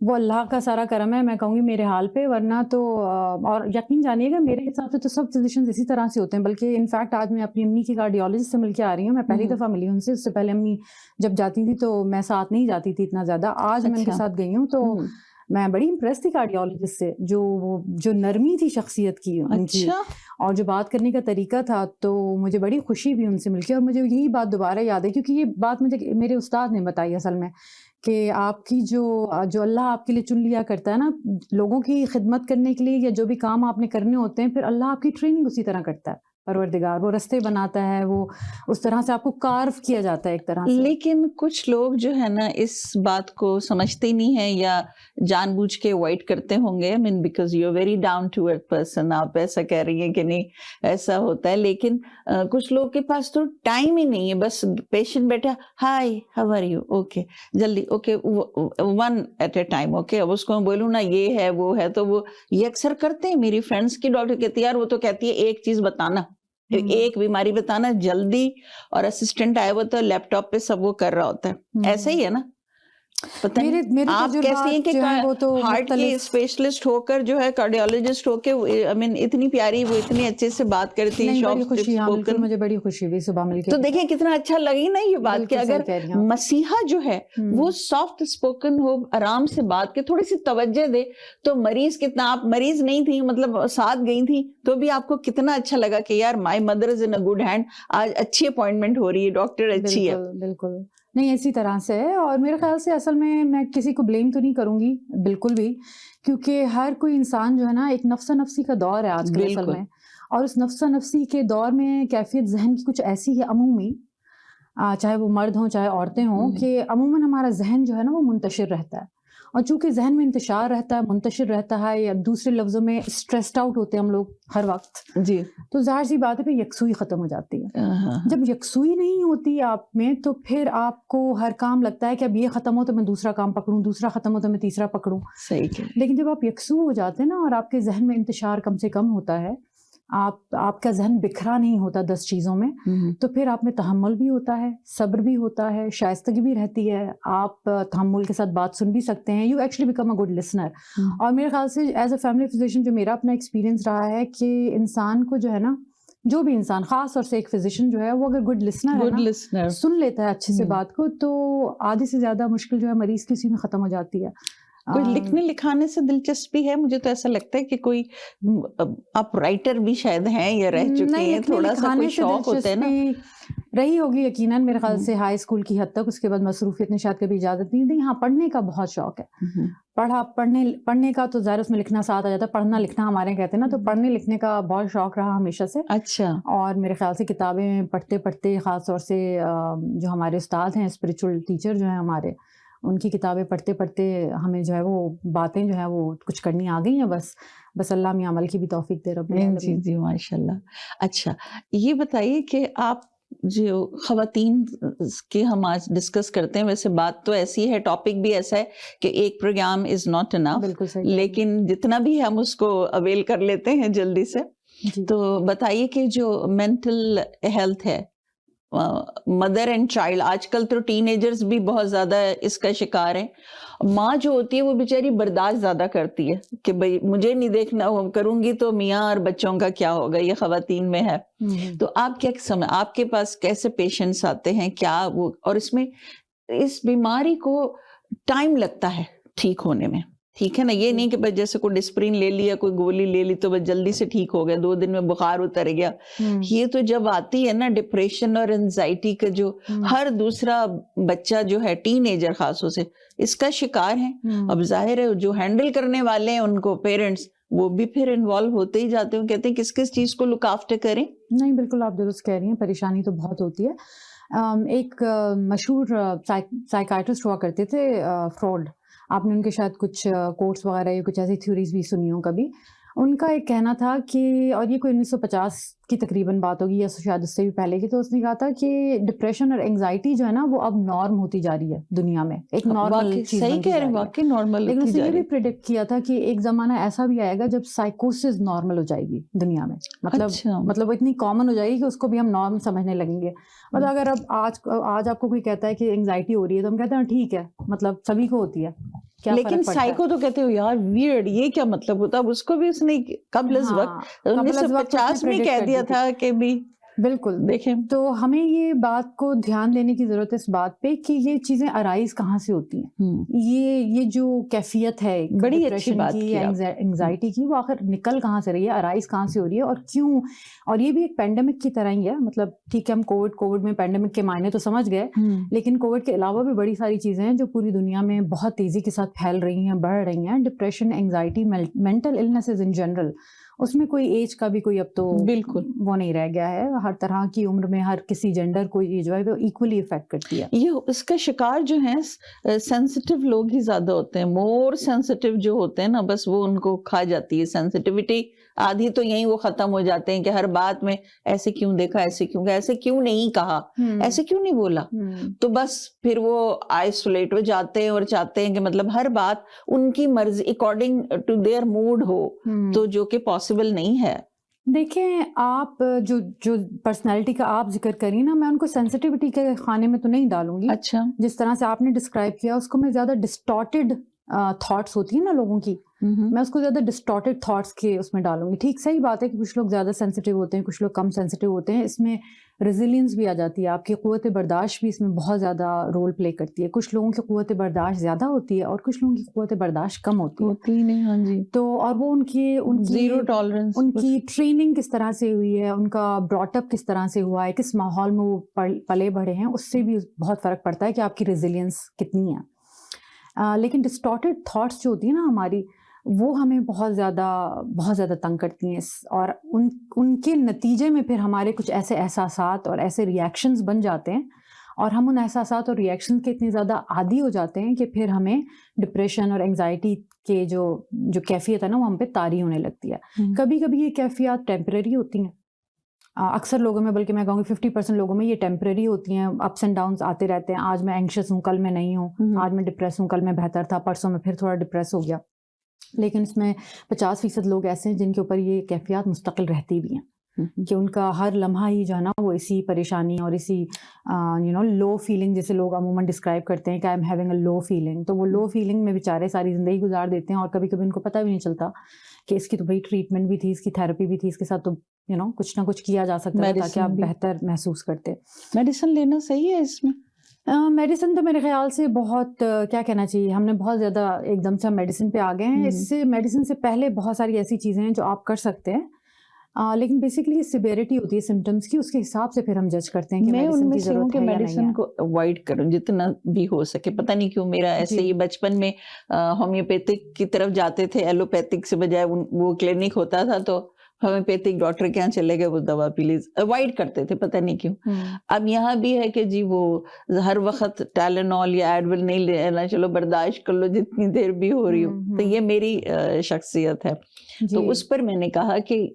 وہ اللہ کا سارا کرم ہے میں کہوں گی میرے حال پہ، ورنہ تو اور یقین جانیے گا میرے حساب سے تو سب فزیشنز اسی طرح سے ہوتے ہیں. بلکہ انفیکٹ آج میں اپنی امی کی کارڈیولوجسٹ سے مل کے آ رہی ہوں. میں پہلی دفعہ ملی ہوں ان سے. اس سے پہلے امی جب جاتی تھی تو میں ساتھ نہیں جاتی تھی اتنا زیادہ. آج میں ان کے ساتھ گئی ہوں تو میں بڑی امپریس تھی کارڈیولوجسٹ سے. جو نرمی تھی شخصیت کی ان کی اور جو بات کرنے کا طریقہ تھا، تو مجھے بڑی خوشی بھی ان سے مل کے. اور مجھے یہی بات دوبارہ یاد ہے کیونکہ یہ بات مجھے میرے استاد نے بتائی اصل میں، کہ آپ کی جو اللہ آپ کے لیے چن لیا کرتا ہے نا لوگوں کی خدمت کرنے کے لیے، یا جو بھی کام آپ نے کرنے ہوتے ہیں، پھر اللہ آپ کی ٹریننگ اسی طرح کرتا ہے. پروردگار وہ رستے بناتا ہے، وہ اس طرح سے آپ کو کارو کیا جاتا ہے ایک طرح سے. لیکن کچھ لوگ جو ہے نا اس بات کو سمجھتے نہیں ہیں یا جان بوجھ کے اوائڈ کرتے ہوں گے. Because you very down to earth person. آپ ایسا کہہ رہی ہیں کہ نہیں ایسا ہوتا ہے، لیکن کچھ لوگ کے پاس تو ٹائم ہی نہیں ہے. بس پیشنٹ بیٹھا، hi how are you, okay جلدی، okay one at a time, okay. اب اس کو میں بولوں نا یہ ہے وہ ہے، تو وہ یہ اکثر کرتے ہیں. میری فرینڈس کی ڈاکٹر کہتی ہے یار وہ تو کہتی ہے ایک چیز بتانا، ایک بیماری بتانا جلدی، اور اسسٹنٹ آیا ہوا تو لیپ ٹاپ پہ سب وہ کر رہا ہوتا ہے. ایسا ہی ہے نا؟ پتہ نہیں آپ کیسی ہیں کہ ہارٹ کے اسپیشلسٹ ہو کر جو ہے کارڈیولوجسٹ ہو کے اتنی پیاری، وہ اتنی اچھے سے بات کرتی ہیں. بڑی خوشی، ہاں بالکل مجھے بڑی خوشی ہوئی صبح مل کے. تو دیکھیں کتنا اچھا لگی نا یہ بات کہ اگر مسیحا جو ہے وہ سافٹ اسپوکن ہو، آرام سے بات کے تھوڑی سی توجہ دے، تو مریض کتنا، آپ مریض نہیں تھی مطلب ساتھ گئی تھی تو بھی آپ کو کتنا اچھا لگا کہ یار my mother is in a good hand, آج اچھی اپوائنٹمنٹ ہو رہی ہے، ڈاکٹر اچھی ہے. بالکل نہیں اسی طرح سے ہے. اور میرے خیال سے اصل میں کسی کو بلیم تو نہیں کروں گی بالکل بھی، کیونکہ ہر کوئی انسان جو ہے نا ایک نفسا نفسی کا دور ہے آج کل اصل میں. اور اس نفسا نفسی کے دور میں کیفیت ذہن کی کچھ ایسی ہے عمومی، چاہے وہ مرد ہوں چاہے عورتیں ہوں، کہ عموماً ہمارا ذہن جو ہے نا وہ منتشر رہتا ہے. اور چونکہ ذہن میں انتشار رہتا ہے، منتشر رہتا ہے، یا دوسرے لفظوں میں اسٹریسڈ آؤٹ ہوتے ہیں ہم لوگ ہر وقت، جی تو ظاہر سی بات ہے پھر یکسوئی ختم ہو جاتی ہے. جب یکسوئی نہیں ہوتی آپ میں تو پھر آپ کو ہر کام لگتا ہے کہ اب یہ ختم ہو تو میں دوسرا کام پکڑوں، دوسرا ختم ہو تو میں تیسرا پکڑوں. صحیح. لیکن جب آپ یکسو ہو جاتے ہیں نا اور آپ کے ذہن میں انتشار کم سے کم ہوتا ہے، آپ کا ذہن بکھرا نہیں ہوتا 10 چیزوں میں، تو پھر آپ میں تحمل بھی ہوتا ہے، صبر بھی ہوتا ہے، شائستگی بھی رہتی ہے. آپ تحمل کے ساتھ بات سن بھی سکتے ہیں. You actually become a good listener. اور میرے خیال سے ایز اے فیملی فزیشین جو میرا اپنا ایکسپیرینس رہا ہے کہ انسان کو جو ہے نا، جو بھی انسان خاص طور سے ایک فزیشین جو ہے وہ اگر گڈ لسنر ہے نا، سن لیتا ہے اچھے سے بات کو، تو آدھی سے زیادہ مشکل جو ہے مریض کی اسی میں ختم ہو جاتی ہے. کوئی لکھنے لکھانے سے دلچسپی ہے؟ مجھے تو ایسا لگتا ہے کہ کوئی آپ رائٹر بھی شاید ہیں یا رہ چکے ہیں، تھوڑا سا کوئی شوق ہوتا ہے نا رہی ہوگی یقیناً میرے خیال سے ہائی اسکول کی حد تک. اس کے بعد مصروفیت نے شاید کبھی اجازت نہیں دی. ہاں پڑھنے کا بہت شوق ہے. پڑھنے کا تو ظاہر اس میں لکھنا ساتھ آ جاتا ہے. پڑھنا لکھنا ہمارے کہتے ہیں نا، تو پڑھنے لکھنے کا بہت شوق رہا ہمیشہ سے. اچھا. اور میرے خیال سے کتابیں پڑھتے پڑھتے، خاص طور سے جو ہمارے استاد ہیں اسپریچول ٹیچر جو ہیں ہمارے، ان کی کتابیں پڑھتے پڑھتے ہمیں جو ہے وہ باتیں جو ہیں وہ کچھ کرنی آ گئی ہیں. بس اللہ میں عمل کی بھی توفیق دے رب العالمین. جی ماشاء اللہ. اچھا یہ بتائیے کہ آپ جو خواتین کے ہم آج ڈسکس کرتے ہیں، ویسے بات تو ایسی ہے، ٹاپک بھی ایسا ہے کہ ایک پروگرام از ناٹ انف، لیکن جتنا بھی ہم اس کو اویل کر لیتے ہیں جلدی سے. تو بتائیے کہ جو مینٹل ہیلتھ ہے مدر اینڈ چائلڈ، آج کل تو ٹین ایجرز بھی بہت زیادہ اس کا شکار ہیں. ماں جو ہوتی ہے وہ بیچاری برداشت زیادہ کرتی ہے کہ بھئی مجھے نہیں دیکھنا، کروں گی تو میاں اور بچوں کا کیا ہوگا. یہ خواتین میں ہے. تو آپ کیا سمجھ، آپ کے پاس کیسے پیشنٹس آتے ہیں کیا وہ، اور اس میں اس بیماری کو ٹائم لگتا ہے ٹھیک ہونے میں، ٹھیک ہے نا؟ یہ نہیں کہ بس جیسے کوئی ڈسپرین لے لیا، کوئی گولی لے لی تو بس جلدی سے ٹھیک ہو گیا، 2 دن میں بخار اتر گیا. یہ تو جب آتی ہے نا ڈپریشن اور انزائٹی کا، جو ہر دوسرا بچہ جو ہے ٹین ایجر خاص طور سے اس کا شکار ہے. اب ظاہر ہے جو ہینڈل کرنے والے ہیں ان کو پیرنٹس، وہ بھی پھر انوالو ہوتے ہی جاتے ہیں، کہتے ہیں کس چیز کو لک آفٹر کریں. نہیں بالکل آپ درست کہہ رہی ہیں، پریشانی تو بہت ہوتی ہے. ایک مشہور سائیکائٹرسٹ ہوا کرتے تھے فروڈ، آپ نے ان کے شاید کچھ کوٹس وغیرہ یا کچھ ایسی تھیوریز بھی سنی ہوں کبھی. ان کا ایک کہنا تھا کہ، اور یہ کوئی 1950 کی تقریباً بات ہوگی یا شاید اس سے بھی پہلے کی، تو اس نے کہا تھا کہ ڈپریشن اور انگزائٹی جو ہے نا وہ اب نارم ہوتی جا رہی ہے دنیا میں، ایک نارمل چیز بنتی جا رہی ہے. واقعی نارمل. لیکن اس نے یہ بھی پریڈکٹ کیا تھا کہ ایک زمانہ ایسا بھی آئے گا جب سائیکوسس نارمل ہو جائے گی دنیا میں. مطلب اتنی کامن ہو جائے گی کہ اس کو بھی ہم نارم سمجھنے لگیں گے. مطلب اگر اب آج آپ کو کوئی کہتا ہے کہ انگزائٹی ہو رہی ہے تو ہم کہتے ہیں ٹھیک ہے، مطلب سبھی کو ہوتی ہے. کیا لیکن فرق پڑتا ہے. سائیکو تو کہتے ہو یار ویئرڈ، یہ کیا مطلب ہوتا ہے؟ اب اس کو بھی اس نے قبل از وقت 1950 میں کہہ دیا تھا کہ بھی بالکل. دیکھیں تو ہمیں یہ بات کو دھیان دینے کی ضرورت ہے اس بات پہ کہ یہ چیزیں ارائز کہاں سے ہوتی ہیں. یہ جو کیفیت ہے بڑی اچھی ڈپریشن بات کی، انگزائٹی کی، وہ آخر نکل کہاں سے رہی ہے، ارائز کہاں سے ہو رہی ہے اور کیوں. اور یہ بھی ایک پینڈیمک کی طرح ہی ہے. مطلب ٹھیک ہے ہم کووڈ میں پینڈیمک کے معنی تو سمجھ گئے، لیکن کووڈ کے علاوہ بھی بڑی ساری چیزیں ہیں جو پوری دنیا میں بہت تیزی کے ساتھ پھیل رہی ہیں، بڑھ رہی ہیں. Depression, anxiety, mental illnesses in general, اس میں کوئی ایج کا بھی کوئی اب تو بالکل وہ نہیں رہ گیا ہے. ہر طرح کی عمر میں ہر کسی جینڈر کو یہ جو ہے وہ ایکولی افیکٹ کرتی ہے. یہ اس کا شکار جو ہیں سینسٹیو لوگ ہی زیادہ ہوتے ہیں. مور سینسٹیو جو ہوتے ہیں نا، بس وہ ان کو کھا جاتی ہے سینسٹیوٹی. آدھی تو یہیں وہ ختم ہو جاتے ہیں کہ ہر بات میں ایسے کیوں دیکھا، ایسے کیوں کہا، ایسے کیوں نہیں کہا، ایسے کیوں نہیں بولا. تو بس پھر وہ آئسولیٹ ہو جاتے ہیں اور چاہتے ہیں کہ مطلب ہر بات ان کی مرضی اکارڈنگ ٹو دیئر موڈ ہو، تو جو کہ پاسبل نہیں ہے. دیکھیں آپ جو پرسنالٹی کا آپ ذکر کریں نا، میں ان کو سینسٹیوٹی کے خانے میں تو نہیں ڈالوں گی. اچھا، جس طرح سے آپ نے ڈسکرائب کیا اس کو میں زیادہ ڈسٹارٹیڈ تھاٹس ہوتی ہیں نا لوگوں کی، میں اس کو زیادہ ڈسٹارٹیڈ تھاٹس کے اس میں ڈالوں گی. ٹھیک، صحیح بات ہے کہ کچھ لوگ زیادہ سینسٹیو ہوتے ہیں، کچھ لوگ کم سینسٹیو ہوتے ہیں. اس میں ریزیلینس بھی آ جاتی ہے، آپ کی قوت برداشت بھی اس میں بہت زیادہ رول پلے کرتی ہے. کچھ لوگوں کی قوت برداشت زیادہ ہوتی ہے اور کچھ لوگوں کی قوت برداشت کم ہوتی ہے. نہیں. ہاں جی. تو اور وہ ان کی زیرو ٹالرنس، ان کی ٹریننگ کس طرح سے ہوئی ہے، ان کا براٹ اپ کس طرح سے ہوا ہے، کس ماحول میں وہ پلے بڑھے ہیں، اس سے بھی بہت فرق پڑتا ہے کہ آپ کی ریزیلینس کتنی ہے. لیکن ڈسٹارٹیڈ تھاٹس جو ہوتی ہیں نا ہماری، وہ ہمیں بہت زیادہ تنگ کرتی ہیں. اور ان کے نتیجے میں پھر ہمارے کچھ ایسے احساسات اور ایسے ریئیکشنز بن جاتے ہیں، اور ہم ان احساسات اور ریئیکشن کے اتنے زیادہ عادی ہو جاتے ہیں کہ پھر ہمیں ڈپریشن اور انگزائٹی کے جو کیفیت ہے نا وہ ہم پہ طاری ہونے لگتی ہے. کبھی کبھی یہ کیفیات ٹیمپریری ہوتی ہیں، اکثر لوگوں میں، بلکہ میں کہوں گی 50% لوگوں میں یہ ٹیمپریری ہوتی ہیں. اپس اینڈ ڈاؤنس آتے رہتے ہیں. آج میں اینکشس ہوں، کل میں نہیں ہوں. آج میں ڈپریس ہوں، کل میں بہتر تھا، پرسوں میں پھر تھوڑا ڈپریس ہو گیا. لیکن اس میں 50% لوگ ایسے ہیں جن کے اوپر یہ کیفیات مستقل رہتی بھی ہیں، کہ ان کا ہر لمحہ ہی جو ہے نا وہ اسی پریشانی اور اسی لو فیلنگ، جیسے لوگ عموماً ڈسکرائب کرتے ہیں کہ I am having a love feeling. تو وہ لو فیلنگ میں بیچارے ساری زندگی گزار دیتے ہیں، اور کبھی کبھی ان کو پتہ بھی نہیں چلتا کہ اس کی تو بھائی ٹریٹمنٹ بھی تھی، اس کی تھیراپی بھی تھی، اس کے ساتھ تو کچھ نہ کچھ کیا جا سکتا ہے تاکہ آپ بہتر محسوس کرتے. میڈیسن لینا صحیح ہے اس میں؟ میڈیسن تو میرے خیال سے بہت کیا کہنا چاہیے، ہم نے بہت زیادہ ایک دم سے ہم میڈیسن پہ آ گئے ہیں. اس سے میڈیسن سے پہلے بہت ساری ایسی چیزیں ہیں جو آپ کر سکتے ہیں، لیکن بیسکلی سیویرٹی ہوتی ہے سمٹمس کی، اس کے حساب سے پھر ہم جج کرتے ہیں کہ میں ان میڈیسن میں کی سے ہوں ضرورت کہ ہے یا نہیں میڈیسن ہے. کو اوائڈ کروں جتنا بھی ہو سکے. پتہ نہیں کیوں میرا ایسے ہی بچپن میں ہومیوپیتھک کی طرف جاتے تھے، ایلوپیتھک سے بجائے وہ کلینک ہوتا تھا تو ہومیوپیتھک ڈاکٹر کے یہاں چلے گئے، وہ دوا پلیز اوائڈ کرتے تھے، پتہ نہیں کیوں. اب یہاں بھی ہے کہ جی وہ ہر وقت ٹیلینول یا ایڈول نہیں لینا، چلو برداشت کر لو جتنی دیر بھی ہو رہی ہو. تو یہ میری شخصیت ہے. تو اس پر میں نے کہا کہ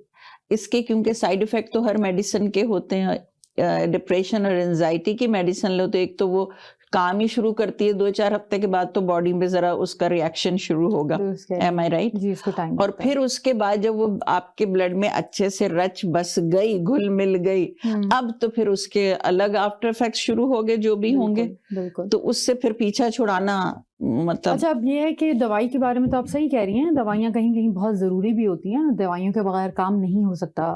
اس کے کیونکہ سائیڈ ایفیکٹ تو ہر میڈیسن کے ہوتے ہیں. ڈپریشن اور انزائٹی کی میڈیسن لو تو ایک تو وہ کام ہی شروع کرتی ہے، 2-4 ہفتے کے بعد تو باڈی میں ذرا اس کا ریئیکشن شروع ہوگا. Am I right؟ جی، اس کو ٹائم. اور پھر اس کے بعد جب وہ آپ کے بلڈ میں اچھے سے رچ بس گئی، گھل مل گئی، اب تو پھر اس کے الگ آفٹر ایفیکٹ شروع ہو گئے جو بھی ہوں گے. بالکل. تو اس سے پھر پیچھا چھڑانا مطلب. اچھا، اب یہ ہے کہ دوائی کے بارے میں تو آپ صحیح کہہ رہی ہیں، دوائیاں کہیں کہیں بہت ضروری بھی ہوتی ہیں. دوائیوں کے بغیر کام نہیں ہو سکتا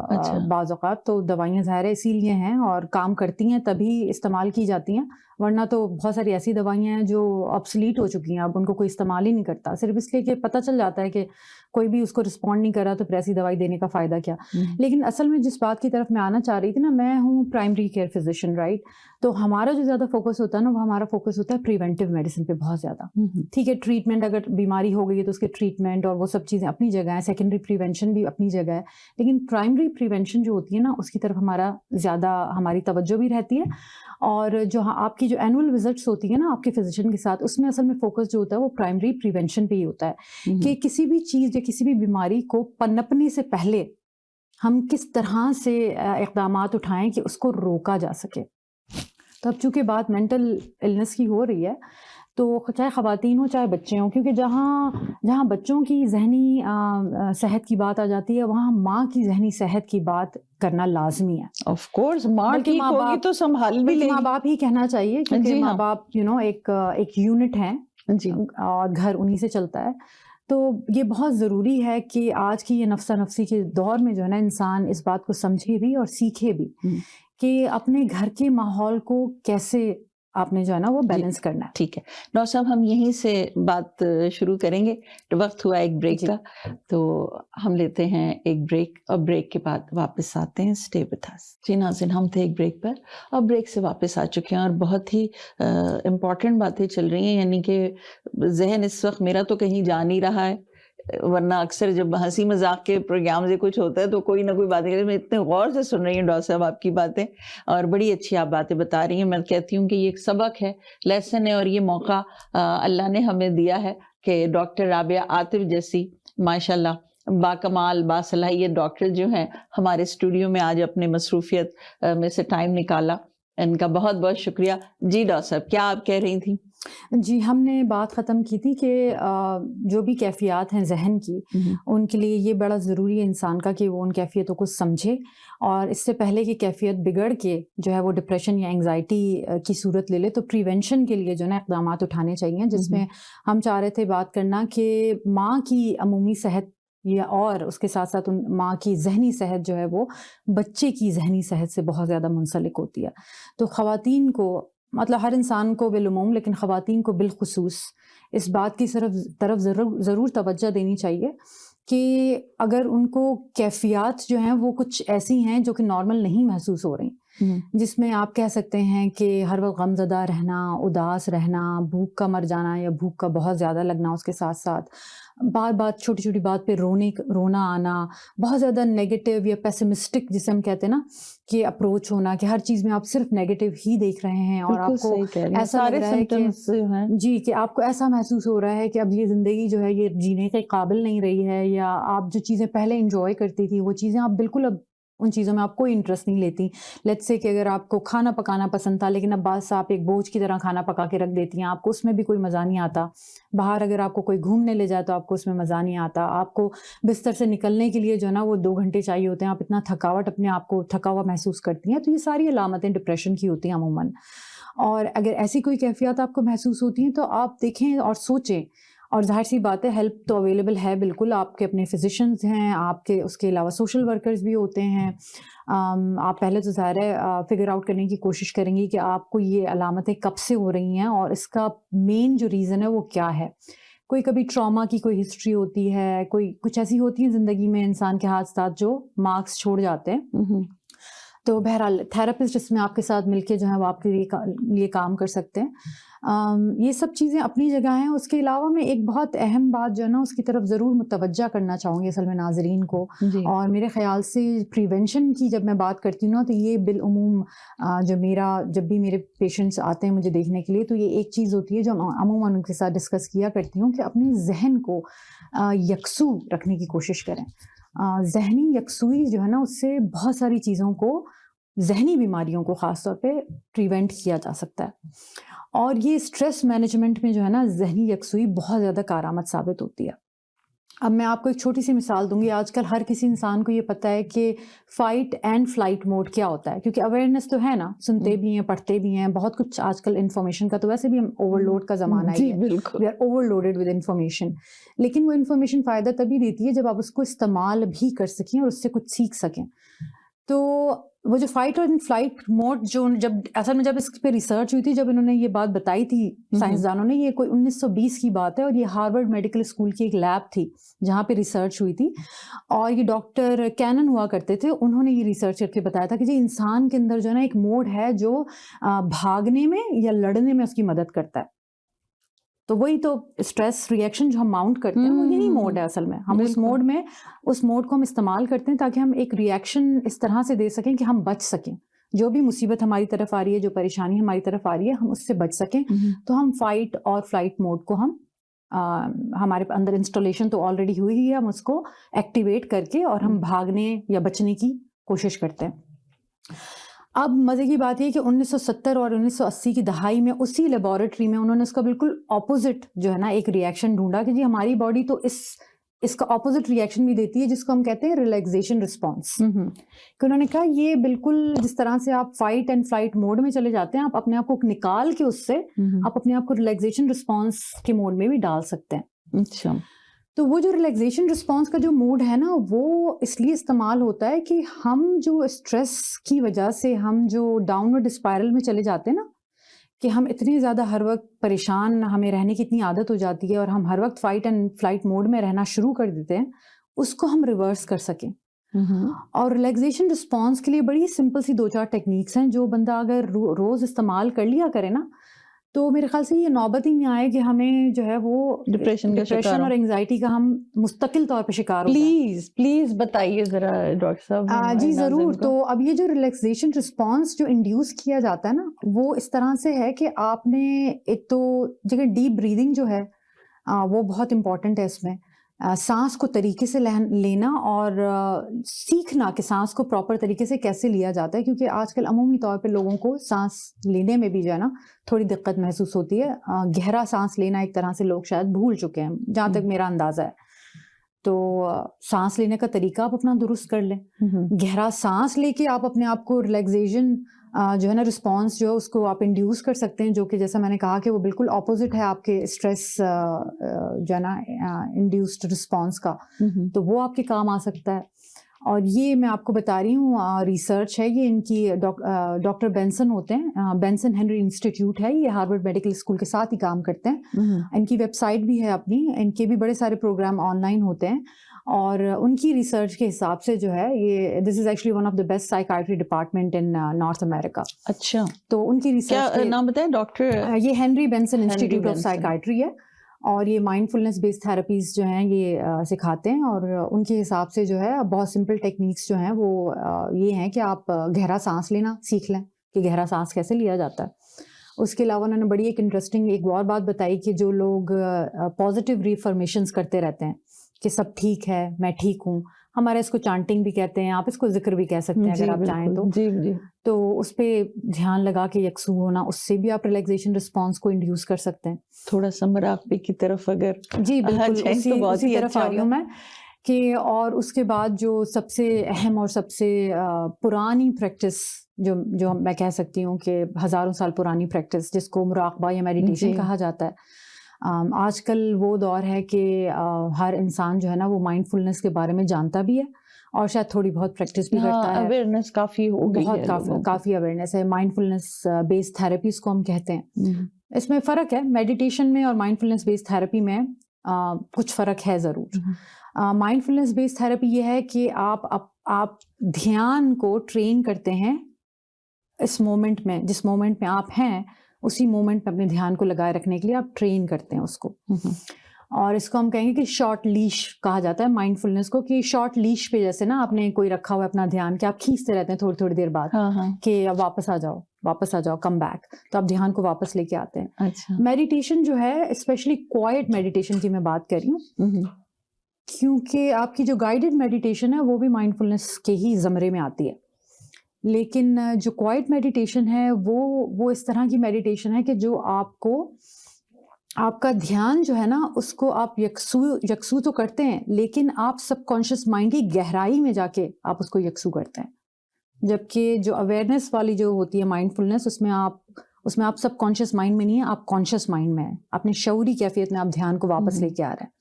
بعض اوقات. تو دوائیاں ظاہر ہے اسی لیے ہیں اور کام کرتی ہیں تبھی استعمال کی جاتی ہیں، ورنہ تو بہت ساری ایسی دوائیاں ہیں جو obsolete ہو چکی ہیں، اب ان کو کوئی استعمال ہی نہیں کرتا، صرف اس لیے کہ پتہ چل جاتا ہے کہ کوئی بھی اس کو رسپونڈ نہیں کر رہا تو پھر ایسی دوائی دینے کا فائدہ کیا. لیکن اصل میں جس بات کی طرف میں آنا چاہ رہی تھی نا، میں ہوں پرائمری کیئر فزیشین، رائٹ. تو ہمارا جو زیادہ فوکس ہوتا ہے نا، وہ ہمارا فوکس ہوتا ہے پریونٹیو میڈیسن پہ بہت زیادہ. ٹھیک ہے، ٹریٹمنٹ اگر بیماری ہو گئی ہے تو اس کے ٹریٹمنٹ اور وہ سب چیزیں اپنی جگہ ہیں، سیکنڈری پریونشن بھی اپنی جگہ ہے، لیکن پرائمری پریونشن جو ہوتی ہے نا اس کی طرف ہماری توجہ بھی رہتی ہے. اور جو آپ کی جو اینول وزٹس ہوتی ہیں نا آپ کے فزیشین کے ساتھ، اس میں اصل میں فوکس جو ہوتا ہے وہ پرائمری پریونشن پہ ہی ہوتا ہے کہ کسی بھی چیز یا کسی بھی بیماری کو پنپنے سے پہلے ہم کس طرح سے اقدامات اٹھائیں کہ اس کو روکا جا سکے. تو اب چونکہ بات مینٹل النس کی ہو رہی ہے تو چاہے خواتین ہوں چاہے بچے ہوں، کیونکہ جہاں بچوں کی ذہنی صحت کی بات آ جاتی ہے وہاں ماں کی ذہنی صحت کی بات کرنا لازمی ہے. آف کورس ماں ٹھیک ہوگی تو سنبھال بھی لے گی. ماں باپ ہی کہنا چاہیے، کیونکہ ماں باپ ایک یونٹ ہیں جی اور گھر انہی سے چلتا ہے. تو یہ بہت ضروری ہے کہ آج کی یہ نفسا نفسی کے دور میں جو ہے نا انسان اس بات کو سمجھے بھی اور سیکھے بھی کہ اپنے گھر کے ماحول کو کیسے آپ نے جو ہے نا وہ بیلنس کرنا ہے. ٹھیک ہے ڈاکٹر صاحب، ہم یہیں سے بات شروع کریں گے. وقت ہوا ایک بریک کا، تو ہم لیتے ہیں ایک بریک اور بریک کے بعد واپس آتے ہیں. اسٹے وتھ اس. جی ناظرین، ہم تھے ایک بریک پر اور بریک سے واپس آ چکے ہیں اور بہت ہی امپورٹنٹ باتیں چل رہی ہیں. یعنی کہ ذہن اس وقت میرا تو کہیں جا نہیں رہا ہے، ورنہ اکثر جب ہنسی مذاق کے پروگرام سے کچھ ہوتا ہے تو کوئی نہ کوئی باتیں کرتے. میں اتنے غور سے سن رہی ہوں ڈاکٹر صاحب آپ کی باتیں، اور بڑی اچھی آپ باتیں بتا رہی ہیں. میں کہتی ہوں کہ یہ ایک سبق ہے، لیسن ہے، اور یہ موقع اللہ نے ہمیں دیا ہے کہ ڈاکٹر رابعہ عاطف جیسی ماشاءاللہ باکمال باصلاحیت ڈاکٹر جو ہیں ہمارے اسٹوڈیو میں آج اپنے مصروفیت میں سے ٹائم نکالا. ان کا بہت بہت شکریہ. جی ڈاکٹر صاحب، کیا آپ کہہ رہی تھیں؟ جی، ہم نے بات ختم کی تھی کہ جو بھی کیفیات ہیں ذہن کی، ان کے لیے یہ بڑا ضروری ہے انسان کا کہ وہ ان کیفیتوں کو سمجھے، اور اس سے پہلے کہ کیفیت بگڑ کے جو ہے وہ ڈپریشن یا انگزائٹی کی صورت لے لے، تو پریونشن کے لیے جو ہے نا اقدامات اٹھانے چاہیے، جس میں ہم چاہ رہے تھے بات کرنا کہ ماں کی عمومی صحت یا اور اس کے ساتھ ساتھ ماں کی ذہنی صحت جو ہے وہ بچے کی ذہنی صحت سے بہت زیادہ منسلک ہوتی ہے. تو خواتین کو، مطلب ہر انسان کو بالعموم، لیکن خواتین کو بالخصوص اس بات کی طرف ضرور توجہ دینی چاہیے کہ اگر ان کو کیفیات جو ہیں وہ کچھ ایسی ہیں جو کہ نارمل نہیں محسوس ہو رہی، جس میں آپ کہہ سکتے ہیں کہ ہر وقت غم زدہ رہنا، اداس رہنا، بھوک کا مر جانا یا بھوک کا بہت زیادہ لگنا، اس کے ساتھ ساتھ بار بار چھوٹی چھوٹی بات پہ رونا آنا، بہت زیادہ نیگیٹو یا پیسمسٹک جسے ہم کہتے ہیں نا کہ اپروچ ہونا، کہ ہر چیز میں آپ صرف نیگیٹو ہی دیکھ رہے ہیں، اور آپ کو ایسا لگ رہا ہے کہ جی کہ آپ کو ایسا محسوس ہو رہا ہے کہ اب یہ زندگی جو ہے یہ جینے کے قابل نہیں رہی ہے، یا آپ جو چیزیں پہلے انجوائے کرتی تھی وہ چیزیں آپ بالکل اب ان چیزوں میں آپ کوئی انٹرسٹ نہیں لیتی. لیٹس سے کہ اگر آپ کو کھانا پکانا پسند تھا لیکن اب بعض آپ ایک بوجھ کی طرح کھانا پکا کے رکھ دیتی ہیں، آپ کو اس میں بھی کوئی مزہ نہیں آتا. باہر اگر آپ کو کوئی گھومنے لے جائے تو آپ کو اس میں مزہ نہیں آتا. آپ کو بستر سے نکلنے کے لیے جو ہے نا وہ 2 گھنٹے چاہیے ہوتے ہیں، آپ اتنا تھکاوٹ اپنے آپ کو تھکا ہوا محسوس کرتی ہیں. تو یہ ساری علامتیں ڈپریشن کی ہوتی ہیں عموماً. اور اگر ایسی کوئی کیفیات آپ کو محسوس ہوتی ہیں تو آپ دیکھیں اور سوچیں، اور ظاہر سی بات ہے ہیلپ تو اویلیبل ہے بالکل، آپ کے اپنے فزیشنز ہیں، آپ کے اس کے علاوہ سوشل ورکرز بھی ہوتے ہیں. آپ پہلے تو ظاہر ہے فگر آؤٹ کرنے کی کوشش کریں گی کہ آپ کو یہ علامتیں کب سے ہو رہی ہیں اور اس کا مین جو ریزن ہے وہ کیا ہے. کوئی کبھی ٹراما کی کوئی ہسٹری ہوتی ہے، کوئی کچھ ایسی ہوتی ہیں زندگی میں انسان کے ہاتھ ساتھ جو مارکس چھوڑ جاتے ہیں. تو بہرحال تھراپسٹ اس میں آپ کے ساتھ مل کے جو ہے وہ آپ کے لیے کام کر سکتے ہیں. یہ سب چیزیں اپنی جگہ ہیں. اس کے علاوہ میں ایک بہت اہم بات جو ہے نا اس کی طرف ضرور متوجہ کرنا چاہوں گی اصل میں ناظرین کو، اور میرے خیال سے پریونشن کی جب میں بات کرتی ہوں نا تو یہ بالعموم جب بھی میرے پیشنٹس آتے ہیں مجھے دیکھنے کے لیے تو یہ ایک چیز ہوتی ہے جو عموماً ان کے ساتھ ڈسکس کیا کرتی ہوں کہ اپنے ذہن کو یکسو رکھنے کی کوشش کریں. ذہنی یکسوئی جو ہے نا اس سے بہت ساری چیزوں کو، ذہنی بیماریوں کو خاص طور پہ پریونٹ کیا جا سکتا ہے. اور یہ اسٹریس مینجمنٹ میں جو ہے نا ذہنی یکسوئی بہت زیادہ کارآمد ثابت ہوتی ہے. اب میں آپ کو ایک چھوٹی سی مثال دوں گی. آج کل ہر کسی انسان کو یہ پتہ ہے کہ فائٹ اینڈ فلائٹ موڈ کیا ہوتا ہے، کیونکہ اویئرنیس تو ہے نا، سنتے بھی ہیں، پڑھتے بھی ہیں بہت کچھ. آج کل انفارمیشن کا تو ویسے بھی ہم اوور لوڈ کا زمانہ ہے، we are over loaded with information. لیکن وہ انفارمیشن فائدہ تبھی دیتی ہے جب آپ اس کو استعمال بھی کر سکیں اور اس سے کچھ سیکھ سکیں. تو وہ جو فائٹ اور فلائٹ موڈ جو جب اس پہ ریسرچ ہوئی تھی، جب انہوں نے یہ بات بتائی تھی سائنسدانوں نے، یہ کوئی 1920 کی بات ہے، اور یہ ہارورڈ میڈیکل اسکول کی ایک لیب تھی جہاں پہ ریسرچ ہوئی تھی. اور یہ ڈاکٹر کینن ہوا کرتے تھے، انہوں نے یہ ریسرچ کر کے بتایا تھا کہ جی انسان کے اندر جو ہے نا ایک موڈ ہے جو بھاگنے میں یا لڑنے میں اس کی مدد کرتا ہے. تو وہی تو اسٹریس ریئیکشن جو ہم ماؤنٹ کرتے ہیں وہ یہی موڈ ہے اصل میں. ہم اس موڈ کو ہم استعمال کرتے ہیں تاکہ ہم ایک ریئیکشن اس طرح سے دے سکیں کہ ہم بچ سکیں. جو بھی مصیبت ہماری طرف آ رہی ہے، جو پریشانی ہماری طرف آ رہی ہے، ہم اس سے بچ سکیں. تو ہم فائٹ اور فلائٹ موڈ کو ہمارے اندر انسٹالیشن تو آلریڈی ہوئی ہی ہے، ہم اس کو ایکٹیویٹ کر کے اور ہم بھاگنے یا بچنے کی کوشش کرتے ہیں. اب مزے کی بات یہ کہ 1970 اور 1980 کی دہائی میں اسی لیبارٹری میں انہوں نے اس کا بالکل اپوزٹ جو ہے نا ایک ریئیکشن ڈھونڈا کہ جی ہماری باڈی تو اس اس کا اپوزٹ ریئیکشن بھی دیتی ہے جس کو ہم کہتے ہیں ریلیکسیشن رسپانس. کہ انہوں نے کہا یہ بالکل جس طرح سے آپ فائٹ اینڈ فلائٹ موڈ میں چلے جاتے ہیں, آپ اپنے آپ کو نکال کے اس سے آپ اپنے آپ کو ریلیکسیشن رسپانس کے موڈ میں بھی ڈال سکتے ہیں. اچھا, تو وہ جو ریلیکسیشن رسپانس کا جو موڈ ہے نا, وہ اس لیے استعمال ہوتا ہے کہ ہم جو اسٹریس کی وجہ سے ہم جو ڈاؤن ورڈ اسپائرل میں چلے جاتے ہیں نا, کہ ہم اتنے زیادہ ہر وقت پریشان, ہمیں رہنے کی اتنی عادت ہو جاتی ہے اور ہم ہر وقت فائٹ اینڈ فلائٹ موڈ میں رہنا شروع کر دیتے ہیں, اس کو ہم ریورس کر سکیں. اور ریلیکسیشن رسپانس کے لیے بڑی سمپل سی 2-4 ٹیکنیکس ہیں جو بندہ اگر روز استعمال کر لیا کرے نا, تو میرے خیال سے یہ نوبت ہی نہیں آئے کہ ہمیں جو ہے وہ ڈپریشن اور انگزائٹی کا ہم مستقل طور پہ شکار ہو جائیں. پلیز بتائیے ذرا ڈاکٹر صاحب. جی ضرور. تو اب یہ جو ریلیکسیشن رسپانس جو انڈیوس کیا جاتا ہے نا, وہ اس طرح سے ہے کہ آپ نے ایک تو جگہ ڈیپ بریدنگ جو ہے وہ بہت امپورٹنٹ ہے. اس میں سانس کو طریقے سے لینا اور سیکھنا کہ سانس کو پراپر طریقے سے کیسے لیا جاتا ہے, کیونکہ آج کل عمومی طور پہ لوگوں کو سانس لینے میں بھی جو ہے نا تھوڑی دقت محسوس ہوتی ہے. گہرا سانس لینا ایک طرح سے لوگ شاید بھول چکے ہیں, جہاں تک میرا اندازہ ہے. تو سانس لینے کا طریقہ آپ اپنا درست کر لیں. گہرا سانس لے کے آپ اپنے آپ کو ریلیکسیشن جو ہے نا رسپانس جو ہے اس کو آپ انڈیوس کر سکتے ہیں, جو کہ جیسا میں نے کہا کہ وہ بالکل اپوزٹ ہے آپ کے اسٹریس جو ہے نا انڈیوسڈ رسپانس کا. تو وہ آپ کے کام آ سکتا ہے. اور یہ میں آپ کو بتا رہی ہوں ریسرچ ہے, یہ ان کی ڈاکٹر بینسن ہوتے ہیں, بینسن ہینری انسٹیٹیوٹ ہے, یہ ہارورڈ میڈیکل اسکول کے ساتھ ہی کام کرتے ہیں. ان کی ویب سائٹ بھی ہے اپنی, ان کے بھی بڑے سارے پروگرام آن لائن ہوتے ہیں. اور ان کی ریسرچ کے حساب سے جو ہے یہ this is actually one of the best psychiatry department in North America. اچھا, تو ان کی ریسرچ کیا نام بتائیں ڈاکٹر؟ یہ ہینری بینسن انسٹیٹیوٹ آف سائیکائٹری ہے, اور یہ مائنڈ فلنس بیسڈ تھراپیز جو ہیں یہ سکھاتے ہیں. اور ان کے حساب سے جو ہے بہت سمپل ٹیکنیکس جو ہیں وہ یہ ہیں کہ آپ گہرا سانس لینا سیکھ لیں کہ گہرا سانس کیسے لیا جاتا ہے. اس کے علاوہ انہوں نے بڑی ایک انٹرسٹنگ ایک اور بات بتائی کہ جو لوگ پازیٹیو ریفرمیشنز کرتے رہتے ہیں کہ سب ٹھیک ہے, میں ٹھیک ہوں, ہمارے اس کو چانٹنگ بھی کہتے ہیں, آپ اس کو ذکر بھی کہہ سکتے ہیں اگر آپ چاہیں تو. تو اس پہ دھیان لگا کے یکسو ہونا, اس سے بھی آپ ریلیکسیشن رسپانس کو انڈیوس کر سکتے ہیں. تھوڑا سا مراقبے کی طرف اگر جی بالکل اسی طرف آ رہی ہوں میں کہ. اور اس کے بعد جو سب سے اہم اور سب سے پرانی پریکٹس جو میں کہہ سکتی ہوں کہ ہزاروں سال پرانی پریکٹس, جس کو مراقبہ یا میڈیٹیشن کہا جاتا ہے. آج کل وہ دور ہے کہ ہر انسان جو ہے نا وہ مائنڈ فلنس کے بارے میں جانتا بھی ہے اور شاید تھوڑی بہت پریکٹس بھی کرتا ہے. اویئرنیس کافی ہو گئی ہے, بہت کافی اویئرنیس ہے. مائنڈ فلنس بیسڈ تھراپیز کو ہم کہتے ہیں. اس میں فرق ہے میڈیٹیشن میں اور مائنڈ فلنس بیسڈ تھراپی میں, کچھ فرق ہے ضرور. مائنڈ فلنس بیسڈ تھراپی یہ ہے کہ آپ دھیان کو ٹرین کرتے ہیں اس مومنٹ میں, جس مومنٹ میں آپ ہیں اسی مومنٹ میں اپنے دھیان کو لگائے رکھنے کے لیے آپ ٹرین کرتے ہیں اس کو. اور اس کو ہم کہیں گے کہ شارٹ لیش کہا جاتا ہے مائنڈ فلنس کو, کہ شارٹ لیش پہ جیسے نا آپ نے کوئی رکھا ہوا ہے اپنا دھیان کہ آپ کھینچتے رہتے ہیں تھوڑی تھوڑی دیر بعد کہ اب واپس آ جاؤ کم بیک, تو آپ دھیان کو واپس لے کے آتے ہیں. میڈیٹیشن جو ہے اسپیشلی کوائٹ میڈیٹیشن کی میں بات کر رہی ہوں, کیونکہ آپ کی جو گائیڈڈ میڈیٹیشن ہے وہ بھی مائنڈ فلنس کے ہی زمرے میں آتی ہے. لیکن جو کوائٹ میڈیٹیشن ہے وہ اس طرح کی میڈیٹیشن ہے کہ جو آپ کا دھیان جو ہے نا اس کو آپ یکسو تو کرتے ہیں, لیکن آپ سب کانشیس مائنڈ کی گہرائی میں جا کے آپ اس کو یکسو کرتے ہیں. جبکہ جو اویئرنیس والی جو ہوتی ہے مائنڈ فلنس, اس میں آپ سب کانشیس مائنڈ میں نہیں ہیں, آپ کانشیس مائنڈ میں ہیں, اپنے شعوری کیفیت میں آپ دھیان کو واپس لے کے آ رہے ہیں.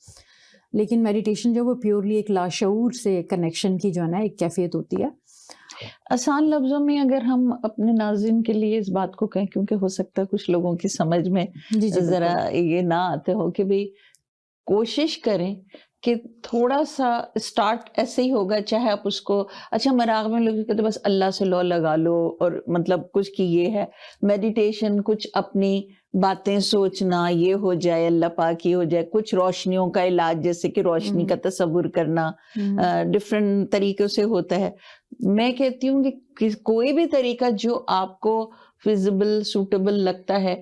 لیکن میڈیٹیشن جو وہ پیورلی ایک لاشعور سے کنیکشن کی جو ہے نا ایک کیفیت ہوتی ہے. آسان لفظوں میں اگر ہم اپنے ناظرین کے لیے اس بات کو کہیں, کیونکہ ہو سکتا ہے کچھ لوگوں کی سمجھ میں ذرا یہ نہ آتے ہو, کہ بھئی کوشش کریں کہ تھوڑا سا اسٹارٹ ایسے ہی ہوگا, چاہے آپ اس کو اچھا مراقبے میں لوگ کہتے بس اللہ سے لو لگا لو, اور مطلب کچھ کی یہ ہے میڈیٹیشن, کچھ اپنی باتیں سوچنا یہ ہو جائے, اللہ پاک یہ ہو جائے, کچھ روشنیوں کا علاج جیسے کہ روشنی کا تصور کرنا ڈفرینٹ طریقوں سے ہوتا ہے. میں کہتی ہوں کہ کوئی بھی طریقہ جو آپ کو فیزیبل سوٹیبل لگتا ہے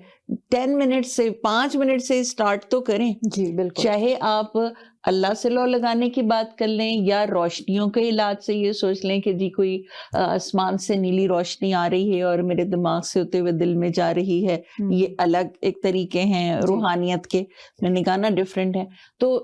10 منٹ سے 5 منٹ سے اسٹارٹ تو کریں. جی بالکل. چاہے آپ اللہ سے لو لگانے کی بات کر لیں یا روشنیوں کے علاج سے یہ سوچ لیں کہ جی کوئی آسمان سے نیلی روشنی آ رہی ہے اور میرے دماغ سے ہوتے ہوئے دل میں جا رہی ہے, یہ الگ ایک طریقے ہیں روحانیت کے, میں نے کہا نا ڈفرینٹ ہے. تو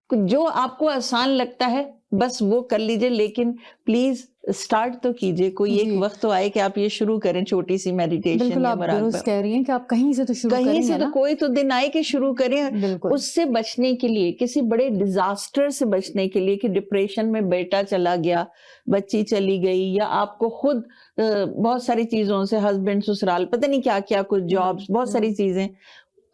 جو آپ کو آسان لگتا ہے بس وہ کر لیجئے, لیکن پلیز سٹارٹ تو کیجئے. کوئی ایک وقت تو آئے کہ آپ یہ شروع کریں چھوٹی سی میڈیٹیشن. بالکل آپ درست کہہ رہی ہیں کہ آپ کہیں سے تو شروع کریں کہیں سے گے تو نا. کوئی تو دن آئے کہ شروع کریں. بالکل اس سے بچنے کے لیے, کسی بڑے ڈیزاسٹر سے بچنے کے لیے, کہ ڈپریشن میں بیٹا چلا گیا, بچی چلی گئی, یا آپ کو خود بہت ساری چیزوں سے, ہسبینڈ, سسرال, پتہ نہیں کیا کیا, کچھ جابس, بہت ساری چیزیں.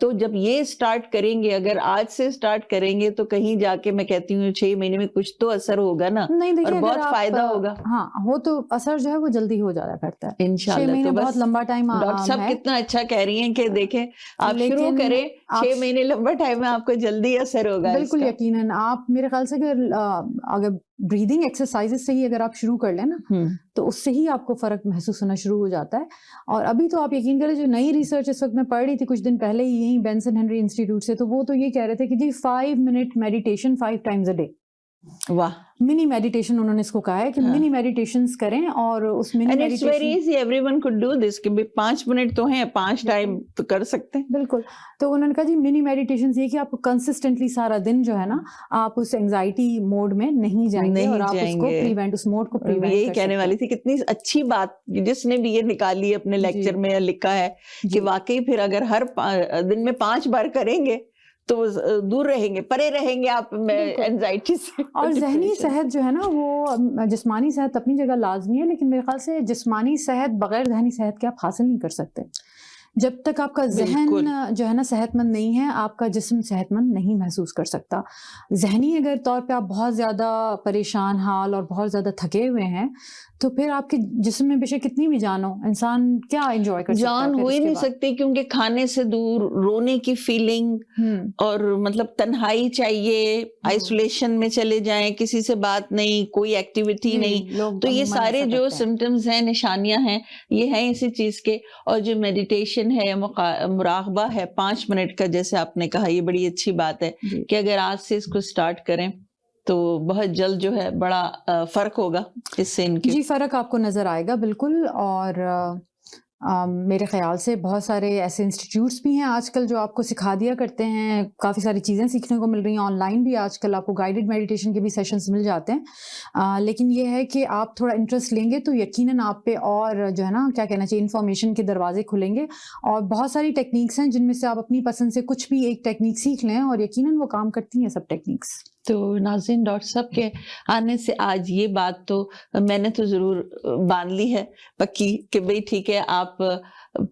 تو جب یہ سٹارٹ کریں گے, اگر آج سے سٹارٹ کریں گے, تو کہیں جا کے میں کہتی ہوں 6 مہینے میں کچھ تو اثر ہوگا نا, نہیں. اور دیکھیے بہت فائدہ ہوگا. ہاں وہ تو اثر جو ہے وہ جلدی ہو جایا کرتا ہے. 6 انشاءاللہ. مہینے تو بہت بس لمبا ٹائم ڈاکٹر صاحب ہے. کتنا اچھا کہہ رہی ہیں کہ دیکھیں آپ شروع کریں, 6 مہینے لمبا ٹائم ہے, آپ کو جلدی اثر ہوگا. بالکل یقیناً. آپ میرے خیال سے اگر بریدنگ ایکسرسائزز سے ہی اگر آپ شروع کر لیں نا, تو اس سے ہی آپ کو فرق محسوس ہونا شروع ہو جاتا ہے. اور ابھی تو آپ یقین کریں, جو نئی ریسرچ اس وقت میں پڑھ رہی تھی کچھ دن پہلے ہی یہیں بینسن ہنری انسٹیٹیوٹ سے, تو وہ تو یہ کہہ رہے تھے کہ جی 5 minute meditation 5 times a day. واہ, منی میڈیٹیشن انہوں نے اس کو کہا ہے کہ منی میڈیٹیشنز کریں, اور اس منی and it's very meditation easy, everyone could do this, کہ 5 منٹ تو ہیں, 5 ٹائم تو کر سکتے ہیں. بالکل. تو انہوں نے کہا جی منی میڈیٹیشن یہ کہ آپ کنسسٹنٹلی سارا دن جو ہے نا, آپ اس انگزائٹی موڈ میں نہیں جائیں گے, اور آپ اس کو پریونٹ, اس موڈ کو پریونٹ. یہی کہنے والی تھی, کتنی اچھی بات جس نے بھی یہ نکالی اپنے لیکچر میں, لکھا ہے کہ واقعی پھر اگر ہر دن میں 5 بار کریں گے تو دور رہیں گے, پرے رہیں گے آپ اینزائٹی سے. اور ذہنی صحت جو ہے نا, وہ جسمانی صحت اپنی جگہ لازمی ہے, لیکن میرے خیال سے جسمانی صحت بغیر ذہنی صحت کے آپ حاصل نہیں کر سکتے. جب تک آپ کا ذہن جو ہے نا صحت مند نہیں ہے, آپ کا جسم صحت مند نہیں محسوس کر سکتا. ذہنی اگر طور پہ آپ بہت زیادہ پریشان حال اور بہت زیادہ تھکے ہوئے ہیں, تو پھر آپ کے جسم میں بے شک کتنی بھی جان ہو, انسان کیا انجوائے کر سکتا ہے. جان ہو ہی نہیں سکتی, کیونکہ کھانے سے دور, رونے کی فیلنگ, اور مطلب تنہائی چاہیے, آئسولیشن میں چلے جائیں, کسی سے بات نہیں, کوئی ایکٹیویٹی نہیں. تو یہ سارے جو سمٹمز ہیں, نشانیاں ہیں, یہ ہیں اسی چیز کے. اور جو میڈیٹیشن ہے, مراقبہ ہے 5 منٹ کا, جیسے آپ نے کہا, یہ بڑی اچھی بات ہے کہ اگر آج سے اس کو سٹارٹ کریں تو بہت جلد جو ہے بڑا فرق ہوگا اس سے. ان کے جی فرق آپ کو نظر آئے گا بالکل. اور میرے خیال سے بہت سارے ایسے انسٹیٹیوٹس بھی ہیں آج کل جو آپ کو سکھا دیا کرتے ہیں, کافی ساری چیزیں سیکھنے کو مل رہی ہیں. آن لائن بھی آج کل آپ کو گائیڈڈ میڈیٹیشن کے بھی سیشنز مل جاتے ہیں. لیکن یہ ہے کہ آپ تھوڑا انٹرسٹ لیں گے تو یقیناً آپ پہ اور جو ہے نا کیا کہنا چاہیے, انفارمیشن کے دروازے کھلیں گے. اور بہت ساری ٹیکنیکس ہیں جن میں سے آپ اپنی پسند سے کچھ بھی ایک ٹیکنیک سیکھ لیں, اور یقیناً وہ کام کرتی ہیں سب ٹیکنیکس. تو ناظرین, ڈاکٹر صاحب کے آنے سے آج یہ بات تو میں نے تو ضرور باندھ لی ہے پکی, کہ بھئی ٹھیک ہے, آپ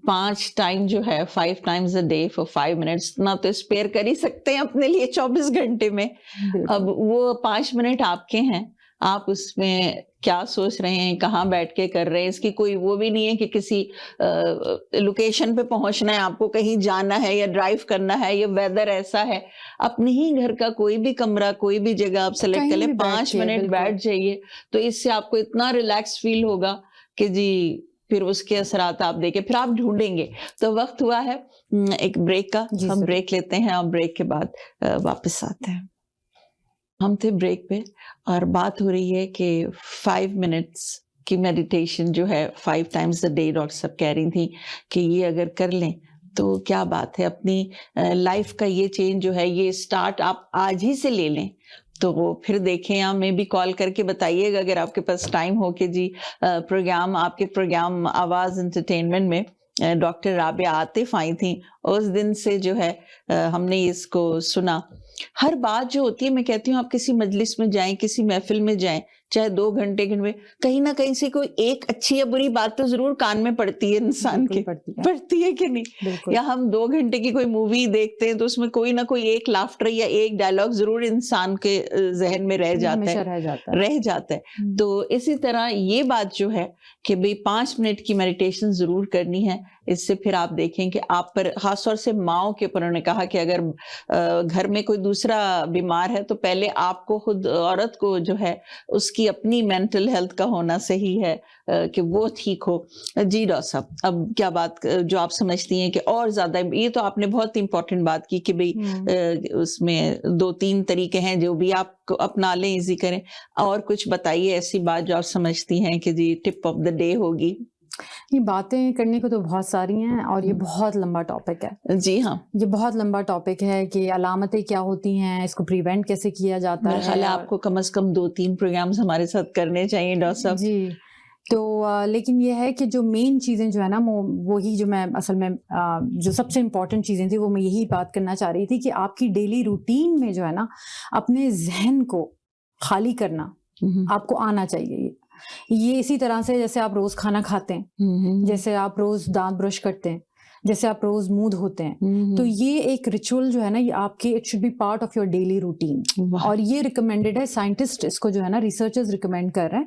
5 ٹائم جو ہے 5 times a day for 5 minutes اتنا تو اسپیئر کر ہی سکتے ہیں اپنے لیے 24 گھنٹے میں. اب وہ 5 منٹ آپ کے ہیں, آپ اس میں کیا سوچ رہے ہیں, کہاں بیٹھ کے کر رہے ہیں, اس کی کوئی وہ بھی نہیں ہے کہ کسی لوکیشن پہ پہنچنا ہے, آپ کو کہیں جانا ہے یا ڈرائیو کرنا ہے, یا ویدر ایسا ہے. اپنے ہی گھر کا کوئی بھی کمرہ, کوئی بھی جگہ آپ سلیکٹ کر لیں, 5 منٹ بیٹھ جائیے, تو اس سے آپ کو اتنا ریلیکس فیل ہوگا کہ جی پھر اس کے اثرات آپ دیکھیں, پھر آپ ڈھونڈیں گے. تو وقت ہوا ہے ایک بریک کا, ہم بریک لیتے ہیں اور بریک کے بعد واپس آتے ہیں. ہم تھے بریک پہ اور بات ہو رہی ہے کہ 5 منٹس کی میڈیٹیشن جو ہے 5 ٹائمز اے ڈے, ڈاکٹر صاحب کہہ رہی تھیں کہ یہ اگر کر لیں تو کیا بات ہے, اپنی لائف کا یہ چینج جو ہے, یہ سٹارٹ آپ آج ہی سے لے لیں. تو پھر دیکھیں, آپ میں بھی کال کر کے بتائیے گا اگر آپ کے پاس ٹائم ہو کہ جی پروگرام, آپ کے پروگرام آواز انٹرٹینمنٹ میں ڈاکٹر رابعہ عاطف آئی تھیں, اس دن سے جو ہے ہم نے اس کو سنا. ہر بات جو ہوتی ہے, میں کہتی ہوں آپ کسی مجلس میں جائیں, کسی محفل میں جائیں, چاہے 2 گھنٹے میں, کہیں نہ کہیں سے کوئی ایک اچھی یا بری بات تو ضرور کان میں پڑتی ہے انسان کے, پڑتی ہے کہ نہیں. یا ہم 2 گھنٹے کی کوئی مووی دیکھتے ہیں تو اس میں کوئی نہ کوئی ایک لافٹر یا ایک ڈائلاگ ضرور انسان کے ذہن میں رہ جاتا ہے. تو اسی طرح یہ بات جو ہے کہ بھئی 5 منٹ کی میڈیٹیشن ضرور کرنی ہے. اس سے پھر آپ دیکھیں کہ آپ پر, خاص طور سے ماؤں کے اوپر, انہوں نے کہا کہ اگر گھر میں کوئی دوسرا بیمار ہے تو پہلے آپ کو خود, عورت کو جو ہے اس کی اپنی مینٹل ہیلتھ کا ہونا صحیح ہے کہ وہ ٹھیک ہو. جی ڈاکٹر صاحب, اب کیا بات جو آپ سمجھتی ہیں کہ اور زیادہ, یہ تو آپ نے بہت امپورٹنٹ بات کی کہ بھئی اس میں 2-3 طریقے ہیں جو بھی آپ کو اپنا لیں, ایزی کریں, اور کچھ بتائیے ایسی بات جو آپ سمجھتی ہیں کہ جی ٹپ آف دا ڈے ہوگی. یہ باتیں کرنے کو تو بہت ساری ہیں اور یہ بہت لمبا ٹاپک ہے. جی ہاں، یہ بہت لمبا ٹاپک ہے کہ علامتیں کیا ہوتی ہیں, اس کو پریونٹ کیسے کیا جاتا میرا خیال ہے ہے. آپ کو کم از کم 2-3 پروگرامز ہمارے ساتھ کرنے چاہیے ڈاکٹر صاحب. جی تو لیکن یہ ہے کہ جو مین چیزیں جو ہے نا وہی جو میں اصل میں جو سب سے امپورٹنٹ چیزیں تھیں وہ میں یہی بات کرنا چاہ رہی تھی کہ آپ کی ڈیلی روٹین میں جو ہے نا اپنے ذہن کو خالی کرنا آپ کو آنا چاہیے. یہ اسی طرح سے جیسے آپ روز کھانا کھاتے ہیں, جیسے آپ روز دانت برش کرتے ہیں, جیسے آپ روز منہ دھوتے ہیں, تو یہ ایک ریچول جو ہے نا یہ آپ کے it should be part of your daily routine. اور یہ ریکمینڈیڈ ہے, سائنٹسٹ اس کو جو ہے نا ریسرچرز ریکمینڈ کر رہے ہیں.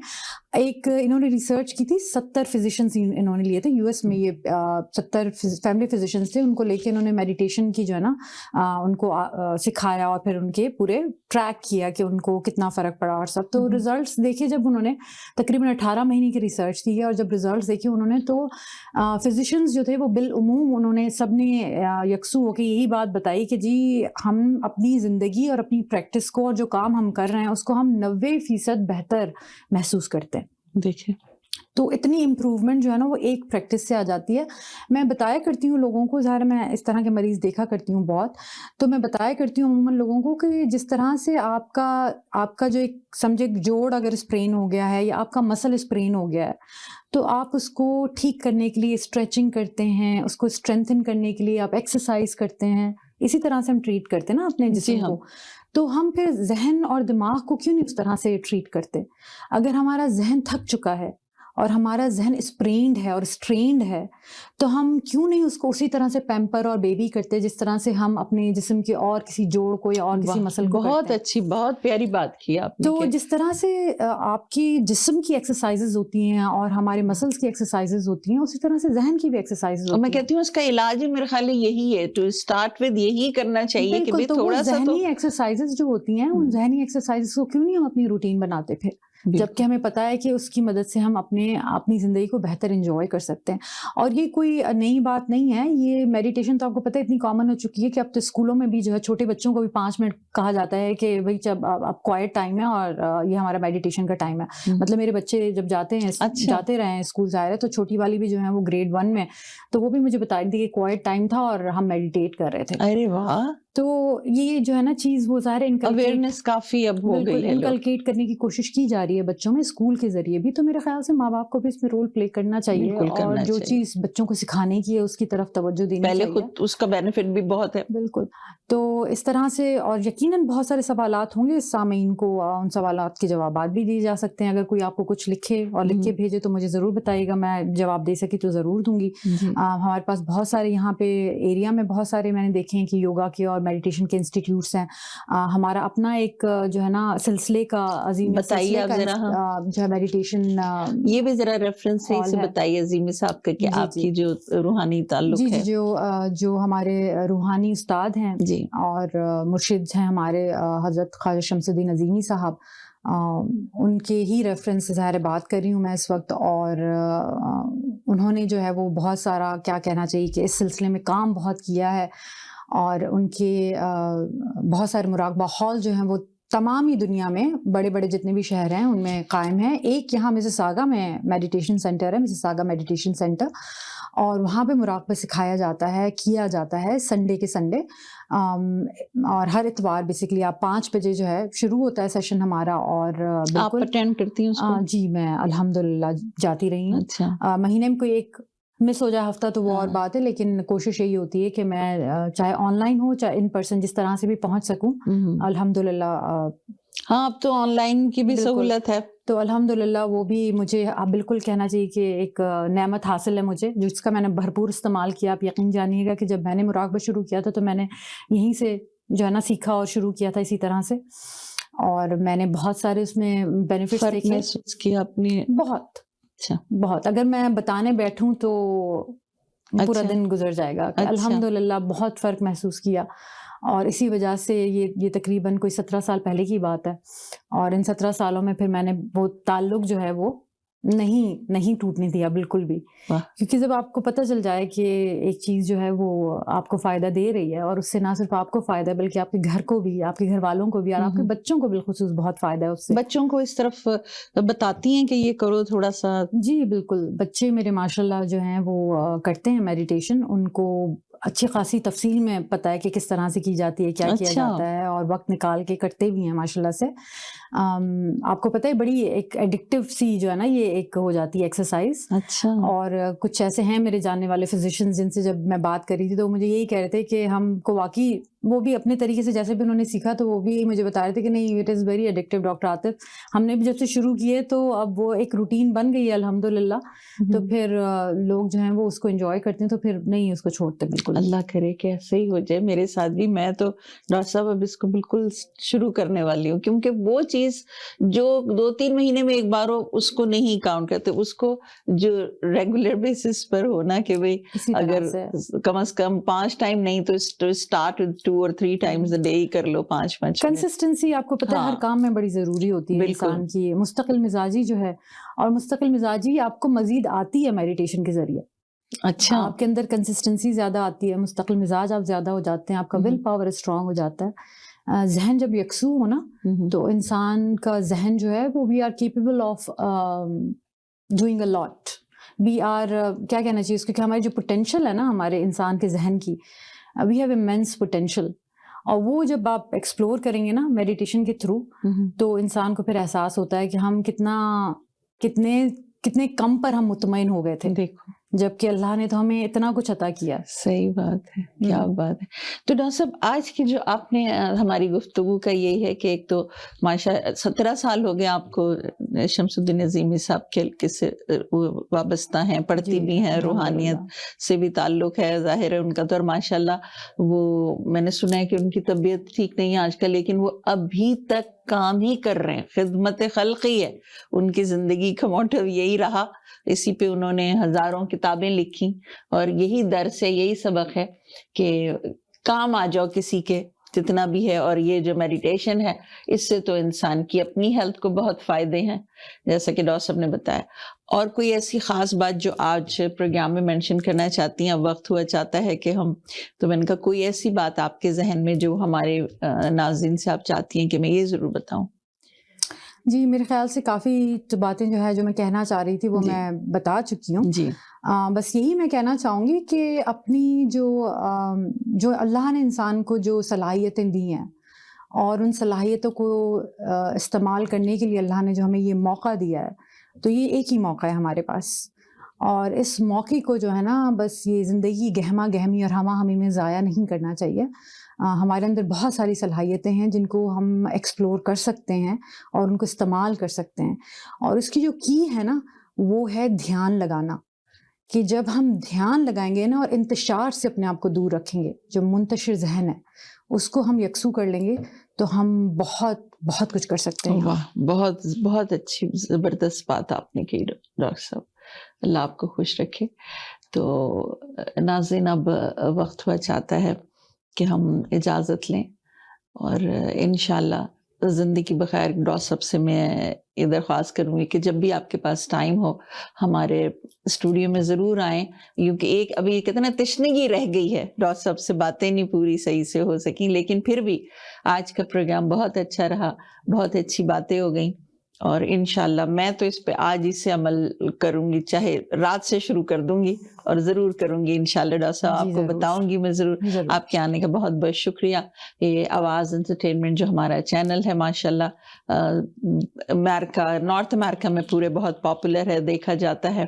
ایک انہوں نے ریسرچ کی تھی, 70 فزیشینس انہوں نے لیے تھے یو ایس میں. یہ 70 فیملی فزیشینس تھے, ان کو لے کے انہوں نے میڈیٹیشن کی جو ہے نا ان کو سکھایا اور پھر ان کے پورے ٹریک کیا کہ ان کو کتنا فرق پڑا اور سب. تو ریزلٹس دیکھے جب انہوں نے تقریباً 18 مہینے کی ریسرچ کی ہے, اور جب ریزلٹس دیکھے انہوں نے تو فزیشینس جو تھے وہ بالعموم انہوں نے سب نے یکسو ہو کے یہی بات بتائی کہ جی ہم اپنی زندگی اور اپنی پریکٹس کو اور جو کام ہم کر رہے ہیں اس کو ہم 90% بہتر محسوس کرتے ہیں. دیکھیں تو اتنی امپروومنٹ جو ہے نا وہ ایک پریکٹس سے آ جاتی ہے. میں بتایا کرتی ہوں لوگوں کو, ظاہر میں اس طرح کے مریض دیکھا کرتی ہوں بہت, تو میں بتایا کرتی ہوں عموماً لوگوں کو کہ جس طرح سے آپ کا جو ایک سمجھے جوڑ اگر اسپرین ہو گیا ہے یا آپ کا مسل اسپرین ہو گیا ہے, تو آپ اس کو ٹھیک کرنے کے لیے اسٹریچنگ کرتے ہیں, اس کو اسٹرینتھن کرنے کے لیے آپ ایکسرسائز کرتے ہیں. اسی طرح سے ہم ٹریٹ کرتے ہیں نا اپنے جسم کو. تو ہم پھر ذہن اور دماغ کو کیوں نہیں اس طرح سے ٹریٹ کرتے؟ اگر ہمارا ذہن تھک چکا ہے اور ہمارا ذہن اسپرینڈ ہے اور اسٹرینڈ ہے, تو ہم کیوں نہیں اس کو اسی طرح سے پیمپر اور بیبی کرتے جس طرح سے ہم اپنے جسم کے اور کسی جوڑ کو یا اور کسی مسل کو بہت کرتے ہیں. اچھی, بہت پیاری بات کی آپ نے. تو جس طرح سے آپ کی جسم کی ایکسرسائزز ہوتی ہیں اور ہمارے مسلس کی ایکسرسائزز ہوتی ہیں, اسی طرح سے ذہن کی بھی ایکسرسائزز ہوتی ہیں. میں کہتی ہوں اس کا علاج میرے خیال ہے یہی ہے, ٹو اسٹارٹ ود یہی کرنا چاہیے کہ تھوڑا سا ذہنی ایکسرسائزز جو ہوتی ہیں ان ذہنی ایکسرسائزز کو کیوں نہیں ہم اپنی روٹین بناتے پھر, جبکہ ہمیں پتہ ہے کہ اس کی مدد سے ہم اپنی زندگی کو بہتر انجوائے کر سکتے ہیں. اور یہ کوئی نئی بات نہیں ہے, یہ میڈیٹیشن تو آپ کو پتہ ہے اتنی کامن ہو چکی ہے کہ اب تو اسکولوں میں بھی جو ہے چھوٹے بچوں کو بھی 5 منٹ کہا جاتا ہے کہ بھائی جب اب کوائٹ ٹائم ہے اور یہ ہمارا میڈیٹیشن کا ٹائم ہے. مطلب میرے بچے جب جاتے رہے ہیں اسکول ظاہر ہے, تو چھوٹی والی بھی جو ہے وہ گریڈ 1 میں, تو وہ بھی مجھے بتا رہی تھی کہ کوائٹ ٹائم تھا اور ہم میڈیٹیٹ کر رہے تھے. ارے واہ, تو یہ جو ہے نا چیز وہ ظاہر اویئرنیس کافی اب ہو گئی ہے, انکلکیٹ کرنے کی کوشش کی جا رہی ہے بچوں میں اسکول کے ذریعے بھی. تو میرے خیال سے ماں باپ کو بھی اس میں رول پلے کرنا چاہیے, اور جو چیز بچوں کو سکھانے کی ہے اس کی طرف توجہ دینی چاہیے. پہلے خود اس کا بینیفٹ بھی بہت ہے. بالکل. تو اس طرح سے, اور یقیناً بہت سارے سوالات ہوں گے سامعین کو, ان سوالات کے جوابات بھی دیے جا سکتے ہیں. اگر کوئی آپ کو کچھ لکھے اور لکھ کے بھیجے تو مجھے ضرور بتائیے گا, میں جواب دے سکی تو ضرور دوں گی. ہمارے پاس بہت سارے یہاں پہ ایریا میں بہت سارے میں نے دیکھے ہیں کہ یوگا کے اور میڈیٹیشن کے انسٹیٹیوٹس ہیں. ہمارا اپنا ایک جو ہے نا سلسلے کا عظیم بتائیے آپ ذرا, جو ہے میڈیٹیشن, یہ بھی ذرا ریفرنس سے بتائیے عظیم صاحب کا کہ آپ کی جو روحانی تعلق ہے. جی جو ہمارے روحانی استاد ہیں جی اور مرشد ہیں ہمارے حضرت خواجہ شمس الدین عظیمی صاحب, ان کے ہی ریفرنس سے ظاہر بات کر رہی ہوں میں اس وقت. اور انہوں نے جو ہے وہ بہت سارا کیا کہنا چاہیے کہ اس سلسلے میں کام بہت کیا ہے, اور ان کے بہت سارے مراقبہ ہال جو ہیں وہ تمام ہی دنیا میں بڑے بڑے جتنے بھی شہر ہیں ان میں قائم ہیں. ایک یہاں مسیساگا میں میڈیٹیشن سینٹر ہے, مسیساگا میڈیٹیشن سینٹر, اور وہاں پہ مراقبہ سکھایا جاتا ہے, کیا جاتا ہے سنڈے کے سنڈے, اور ہر اتوار بیسکلی آپ 5 بجے جو ہے شروع ہوتا ہے سیشن ہمارا. اور آپ اٹینڈ کرتی ہیں اس کو؟ جی میں الحمدللہ جاتی رہی ہوں. اچھا, مہینے میں کوئی ایک مس ہو جائے ہفتہ تو وہ اور بات ہے, لیکن کوشش یہی ہوتی ہے کہ میں چاہے آن لائن ہو چاہے ان پرسن جس طرح سے بھی پہنچ سکوں. الحمدللہ ہاں اب تو آن لائن کی بھی سہولت ہے, تو الحمدللہ وہ بھی مجھے بالکل کہنا چاہیے کہ ایک نعمت حاصل ہے مجھے, جس کا میں نے بھرپور استعمال کیا. آپ یقین جانیے گا کہ جب میں نے مراقبہ شروع کیا تھا تو میں نے یہیں سے جو ہے نا سیکھا اور شروع کیا تھا اسی طرح سے, اور میں نے بہت سارے اس میں بینیفٹس دیکھے, محسوس کیا اپنی بہت. بہت, اگر میں بتانے بیٹھوں تو پورا دن گزر جائے گا. الحمدللہ بہت فرق محسوس کیا, اور اسی وجہ سے یہ تقریباً کوئی 17 سال پہلے کی بات ہے, اور ان 17 سالوں میں پھر میں نے وہ تعلق جو ہے وہ نہیں ٹوٹنے دیا بالکل بھی, کیونکہ جب آپ کو پتہ چل جائے کہ ایک چیز جو ہے وہ آپ کو فائدہ دے رہی ہے, اور اس سے نہ صرف آپ کو فائدہ ہے بلکہ آپ کے گھر کو بھی, آپ کے گھر والوں کو بھی, اور آپ کے بچوں کو بالخصوص بہت فائدہ ہے اس سے. بچوں کو اس طرف بتاتی ہیں کہ یہ کرو تھوڑا سا؟ جی بالکل, بچے میرے ماشاءاللہ جو ہیں وہ کرتے ہیں میڈیٹیشن, ان کو اچھی خاصی تفصیل میں پتہ ہے کہ کس طرح سے کی جاتی ہے, کیا کیا جاتا ہے, اور وقت نکال کے کرتے بھی ہیں ماشاءاللہ سے. آپ کو پتہ ہے بڑی ایک ایڈکٹیو سی جو ہے نا یہ ایک ہو جاتی ہے ایکسرسائز. اچھا. اور کچھ ایسے ہیں میرے جاننے والے فزیشینز جن سے جب میں بات کر رہی تھی تو مجھے یہی کہہ رہے تھے کہ ہم کو واقعی وہ بھی اپنے طریقے سے جیسے بھی انہوں نے سیکھا تو وہ بھی مجھے بتا رہے تھے کہ نہیں it is very addictive doctor Atif. ہم نے بھی جب سے شروع کیے تو اب وہ ایک روٹین بن گئی ہے الحمدللہ, تو پھر لوگ جو ہیں وہ اس کو انجوائے کرتے ہیں تو پھر نہیں اس کو چھوڑتے بالکل. اللہ کرے کہ ایسے ہی ہو جائے میرے ساتھ بھی. میں تو ڈاکٹر صاحب اب اس کو بالکل شروع کرنے والی ہوں, کیونکہ وہ چیز جو 2-3 مہینے میں ایک بار ہو اس کو نہیں کاؤنٹ کرتے, اس کو جو ریگولر بیسس پر ہونا کہ بھئی اگر کم از کم 5 ٹائم نہیں تو start 2 or 3 Times a day ہی کر لو, 5 کنسسٹنسی آپ کو پتہ ہے ہر کام میں بڑی ضروری ہوتی ہے انسان کی. مستقل مزاجی جو ہے, اور مستقل مزاجی آپ کو مزید آتی ہے میڈیٹیشن کے ذریعے. اچھا, آپ کے اندر کنسسٹنسی زیادہ آتی ہے, مستقل مزاج آپ زیادہ ہو جاتے ہیں, آپ کا ول پاور اسٹرانگ ہو جاتا ہے. ذہن جب یکسو ہو نا تو انسان کا ذہن جو ہے وہ we are capable of doing a lot. We are کیا کہنا چاہیے اس کو, کہ ہماری جو پوٹینشیل ہے نا ہمارے انسان کے ذہن کی, وی ہیو امینس پوٹینشیل. اور وہ جب آپ ایکسپلور کریں گے نا میڈیٹیشن کے تھرو تو انسان کو پھر احساس ہوتا ہے کہ ہم کتنے کم پر ہم مطمئن ہو گئے تھے, دیکھو جبکہ اللہ نے تو ہمیں اتنا کچھ عطا کیا. صحیح بات ہے, کیا بات ہے. تو ڈاکٹر صاحب آج کی جو آپ نے ہماری گفتگو کا یہی ہے کہ ایک تو ماشاء 17 سال ہو گئے آپ کو شمس الدین عظیمی صاحب کے سے وابستہ ہیں, پڑھتی بھی ہیں, روحانیت سے بھی تعلق ہے ظاہر ہے ان کا تو, اور ماشاءاللہ وہ میں نے سنا ہے کہ ان کی طبیعت ٹھیک نہیں ہے آج کل, لیکن وہ ابھی تک کام ہی کر رہے ہیں, خدمت خلق ہی ہے ان کی زندگی کا موٹو, یہی رہا. اسی پہ انہوں نے ہزاروں کتابیں لکھی, اور یہی درس ہے, یہی سبق ہے کہ کام آ جاؤ کسی کے جتنا بھی ہے. اور یہ جو میڈیٹیشن ہے اس سے تو انسان کی اپنی ہیلتھ کو بہت فائدے ہیں جیسا کہ ڈاکٹر صاحب نے بتایا. اور کوئی ایسی خاص بات جو آج پروگرام میں مینشن کرنا چاہتی ہیں؟ وقت ہوا چاہتا ہے کہ ہم, تو میں نے کہا کوئی ایسی بات آپ کے ذہن میں جو ہمارے ناظرین سے آپ چاہتی ہیں کہ میں یہ ضرور بتاؤں. جی میرے خیال سے کافی باتیں جو ہے جو میں کہنا چاہ رہی تھی وہ میں بتا چکی ہوں. جی بس یہی میں کہنا چاہوں گی کہ اپنی جو اللہ نے انسان کو جو صلاحیتیں دی ہیں, اور ان صلاحیتوں کو استعمال کرنے کے لیے اللہ نے جو ہمیں یہ موقع دیا ہے, تو یہ ایک ہی موقع ہے ہمارے پاس. اور اس موقع کو جو ہے نا بس یہ زندگی گہما گہمی اور ہما ہمی میں ضائع نہیں کرنا چاہیے. ہمارے اندر بہت ساری صلاحیتیں ہیں جن کو ہم ایکسپلور کر سکتے ہیں اور ان کو استعمال کر سکتے ہیں. اور اس کی جو کی ہے نا وہ ہے دھیان لگانا, کہ جب ہم دھیان لگائیں گے نا اور انتشار سے اپنے آپ کو دور رکھیں گے, جو منتشر ذہن ہے اس کو ہم یکسو کر لیں گے تو ہم بہت بہت کچھ کر سکتے ہیں. واہ, بہت بہت اچھی زبردست بات آپ نے کی ڈاکٹر صاحب, اللہ آپ کو خوش رکھے. تو ناظرین اب وقت ہوا چاہتا ہے کہ ہم اجازت لیں, اور انشاءاللہ زندگی بخیر. ڈاکٹر صاحب سے میں یہ درخواست کروں گی کہ جب بھی آپ کے پاس ٹائم ہو ہمارے اسٹوڈیو میں ضرور آئیں, کیونکہ ایک ابھی کہتے ہیں نا تشنگی رہ گئی ہے, ڈاکٹر صاحب سے باتیں نہیں پوری صحیح سے ہو سکیں, لیکن پھر بھی آج کا پروگرام بہت اچھا رہا, بہت اچھی باتیں ہو گئیں. اور انشاءاللہ میں تو اس پہ آج ہی سے عمل کروں گی, چاہے رات سے شروع کر دوں گی, اور ضرور کروں گی انشاءاللہ. ڈاکٹر صاحب آپ کو بتاؤں گی میں ضرور. آپ کے آنے کا بہت بہت شکریہ. یہ آواز انٹرٹینمنٹ جو ہمارا چینل ہے ماشاءاللہ امریکہ, نارتھ امریکہ میں پورے بہت پاپولر ہے, دیکھا جاتا ہے.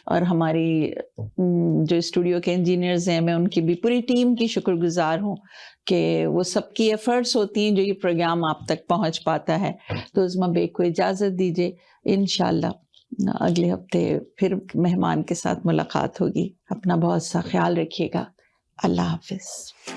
اور ہماری جو اسٹوڈیو کے انجینئرز ہیں, میں ان کی بھی پوری ٹیم کی شکر گزار ہوں کہ وہ سب کی ایفرٹس ہوتی ہیں جو یہ پروگرام آپ تک پہنچ پاتا ہے. تو عظمیٰ بیگ کو اجازت دیجیے, انشاءاللہ اگلے ہفتے پھر مہمان کے ساتھ ملاقات ہوگی. اپنا بہت سا خیال رکھیے گا. اللہ حافظ.